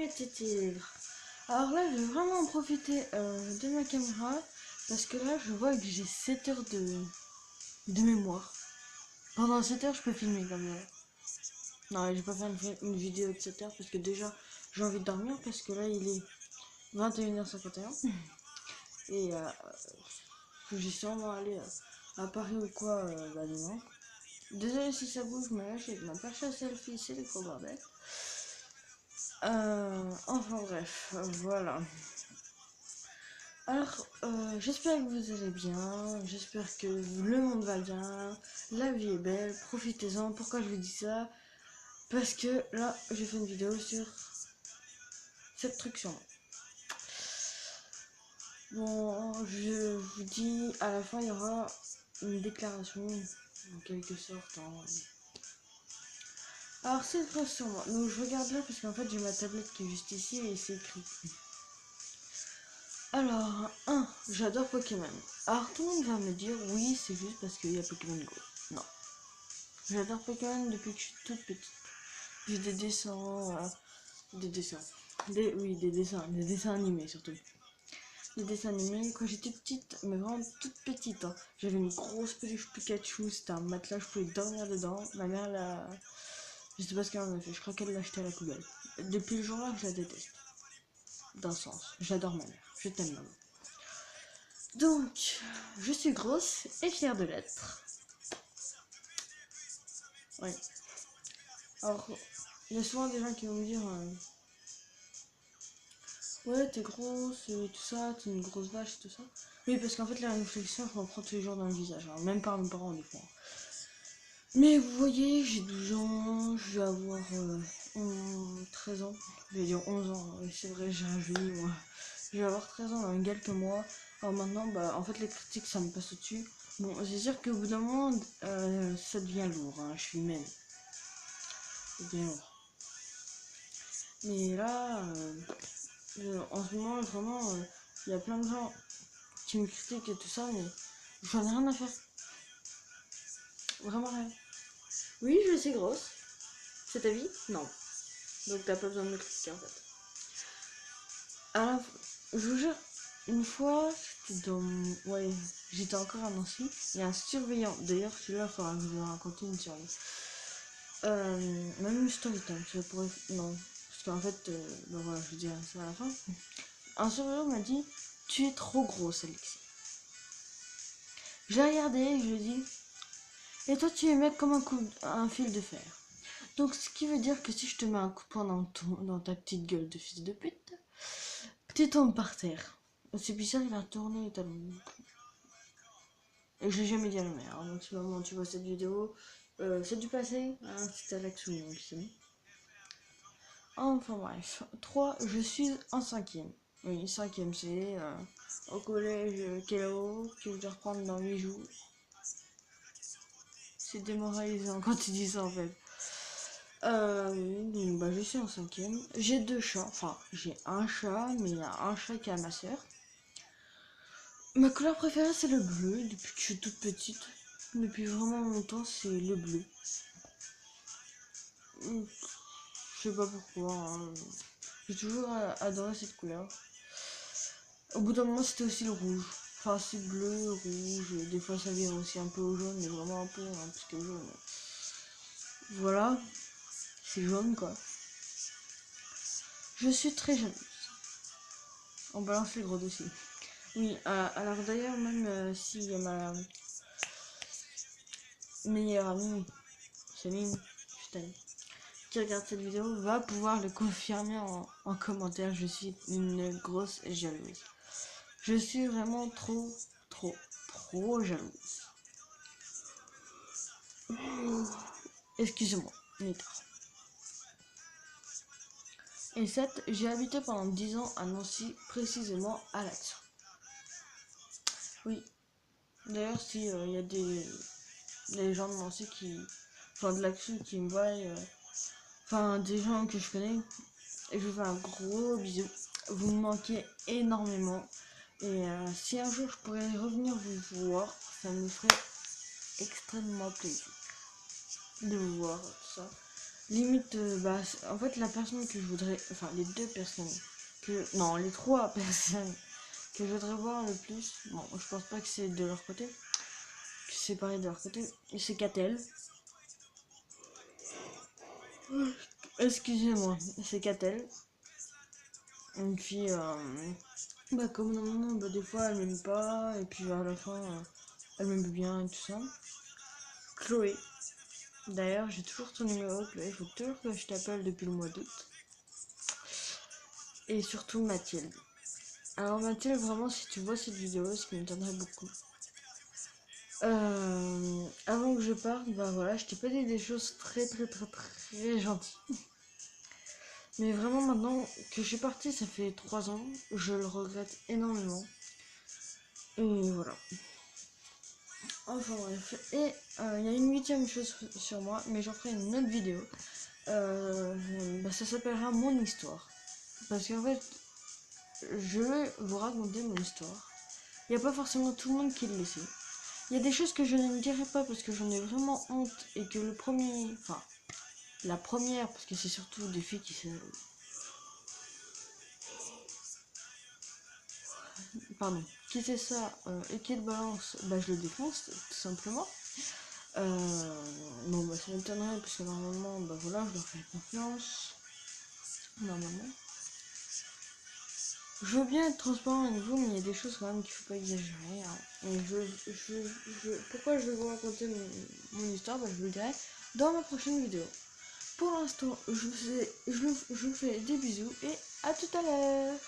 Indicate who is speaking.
Speaker 1: mes petits tigres. Alors là, je vais vraiment en profiter de ma caméra parce que là, je vois que j'ai 7 heures de mémoire. Pendant 7 heures, je peux filmer comme ça. Non, je vais pas faire une vidéo de 7 heures parce que déjà, j'ai envie de dormir parce que là, il est 21h51 et j'ai sûrement aller à Paris ou quoi demain. Désolé si ça bouge, mais là, j'ai ma perche à selfie, c'est le gros bordel. Enfin bref, voilà. Alors, j'espère que vous allez bien, j'espère que le monde va bien, la vie est belle, profitez-en. Pourquoi je vous dis ça? Parce que là, j'ai fait une vidéo sur cette truc sur moi. Bon, je vous dis, à la fin, il y aura une déclaration, en quelque sorte. Alors, c'est une chose sur moi. Donc, je regarde là parce qu'en fait, j'ai ma tablette qui est juste ici et c'est écrit. Alors, j'adore Pokémon. Alors, tout le monde va me dire, oui, c'est juste parce qu'il y a Pokémon Go. Non. J'adore Pokémon depuis que je suis toute petite. J'ai des dessins, des dessins. Des dessins animés surtout. Des dessins animés quand j'étais petite, mais vraiment toute petite. Hein. J'avais une grosse peluche Pikachu, c'était un matelas, je pouvais dormir dedans. Ma mère l'a. Je sais pas ce qu'elle en a fait, je crois qu'elle l'a acheté à la poubelle. Depuis le jour-là, je la déteste. D'un sens. J'adore ma mère. Je t'aime, maman. Donc, je suis grosse et fière de l'être. Oui. Alors, il y a souvent des gens qui vont me dire ouais, t'es grosse et tout ça, t'es une grosse vache et tout ça. Oui, parce qu'en fait, la réflexion, je m'en prends tous les jours dans le visage, hein, même par mes parents, des fois. Mais vous voyez, j'ai 12 ans, je vais avoir 13 ans, je vais dire 11 ans, c'est vrai, j'ai rajeuni moi. Je vais avoir 13 ans dans une quelques mois. Alors maintenant, bah, en fait, les critiques, ça me passe au-dessus. Bon, c'est sûr qu'au bout d'un moment, ça devient lourd, hein, je suis humaine. C'est bien lourd. Mais là, en ce moment, vraiment, il y a plein de gens qui me critiquent et tout ça, mais j'en ai rien à faire. Vraiment rien. Oui, je suis grosse. C'est ta vie? Non. Donc t'as pas besoin de me critiquer en fait. Alors, je vous jure, une fois, c'était dans... Ouais, j'étais encore à Nancy. Il y a un surveillant. D'ailleurs, celui-là, il faudra que je vous raconte une sur lui. Même une story time, ça pourrait... Non. Parce qu'en fait, ben voilà, je vous dirai ça à la fin. Un surveillant m'a dit, tu es trop grosse, Alexis. J'ai regardé et je lui ai dit, et toi, tu es mec comme un fil de fer. Donc, ce qui veut dire que si je te mets un coup de poing dans ta petite gueule de fils de pute, tu tombes par terre. C'est bizarre, il a tourné les talons. Et je l'ai jamais dit à ma mère. Donc, si maman, tu vois cette vidéo, c'est du passé. Hein, c'est Alex ou non, enfin bref. 3, je suis en 5e. Oui, 5e, c'est au collège Kello, que je dois reprendre dans 8 jours. C'est démoralisant quand tu dis ça en fait. Donc bah je suis en 5e. J'ai 2 chats, enfin j'ai un chat, mais il y a un chat qui est à ma soeur. Ma couleur préférée c'est le bleu, depuis que je suis toute petite. Depuis vraiment longtemps c'est le bleu. Je sais pas pourquoi, hein. J'ai toujours adoré cette couleur. Au bout d'un moment c'était aussi le rouge. Enfin c'est bleu, rouge, des fois ça vire aussi un peu au jaune, mais vraiment un peu, hein, parce que jaune. Voilà, c'est jaune quoi. Je suis très jalouse. On balance les gros dossiers. Oui, alors d'ailleurs, même si ma meilleure amie, Céline, je t'aime, qui regarde cette vidéo, va pouvoir le confirmer en commentaire. Je suis une grosse jalouse. Je suis vraiment trop jalouse. Excusez-moi, Et 7, j'ai habité pendant 10 ans à Nancy, précisément à l'Action. Oui, d'ailleurs, si il y a des gens de Nancy enfin de l'Action qui me voient, enfin des gens que je connais, et je vous fais un gros bisou. Vous me manquez énormément. Et si un jour je pourrais revenir vous voir, ça me ferait extrêmement plaisir de vous voir, tout ça. Limite, en fait, la personne que je voudrais, enfin, les deux personnes, non, les trois personnes que je voudrais voir le plus, bon, je pense pas que c'est de leur côté, que c'est pareil de leur côté, c'est Catel. Excusez-moi, c'est Catel. Une fille, comme normalement, des fois elle m'aime pas, et puis à la fin, elle m'aime bien et tout ça. Chloé. D'ailleurs, j'ai toujours ton numéro, Chloé, il faut toujours que je t'appelle depuis le mois d'août. Et surtout Mathilde. Alors Mathilde, vraiment, si tu vois cette vidéo, ce qui me donnerait beaucoup. Avant que je parte, voilà, je t'ai pas dit des choses très gentilles. Mais vraiment maintenant que je suis partie, ça fait 3 ans, je le regrette énormément. Et voilà. Enfin bref. Et il y a une 8ème chose sur moi, mais j'en ferai une autre vidéo. Ça s'appellera Mon histoire. Parce qu'en fait, je vais vous raconter mon histoire. Il n'y a pas forcément tout le monde qui le sait. Il y a des choses que je ne dirai pas parce que j'en ai vraiment honte et que la première, parce que c'est surtout des filles qui qui sait ça et qui le balance, je le défonce tout simplement. Ça m'étonnerait parce que normalement, voilà, je leur fais confiance. Normalement. Je veux bien être transparent avec vous, mais il y a des choses quand même qu'il faut pas exagérer. Hein. Et pourquoi je vais vous raconter mon histoire, je vous le dirai dans ma prochaine vidéo. Pour l'instant, je vous fais des bisous et à tout à l'heure.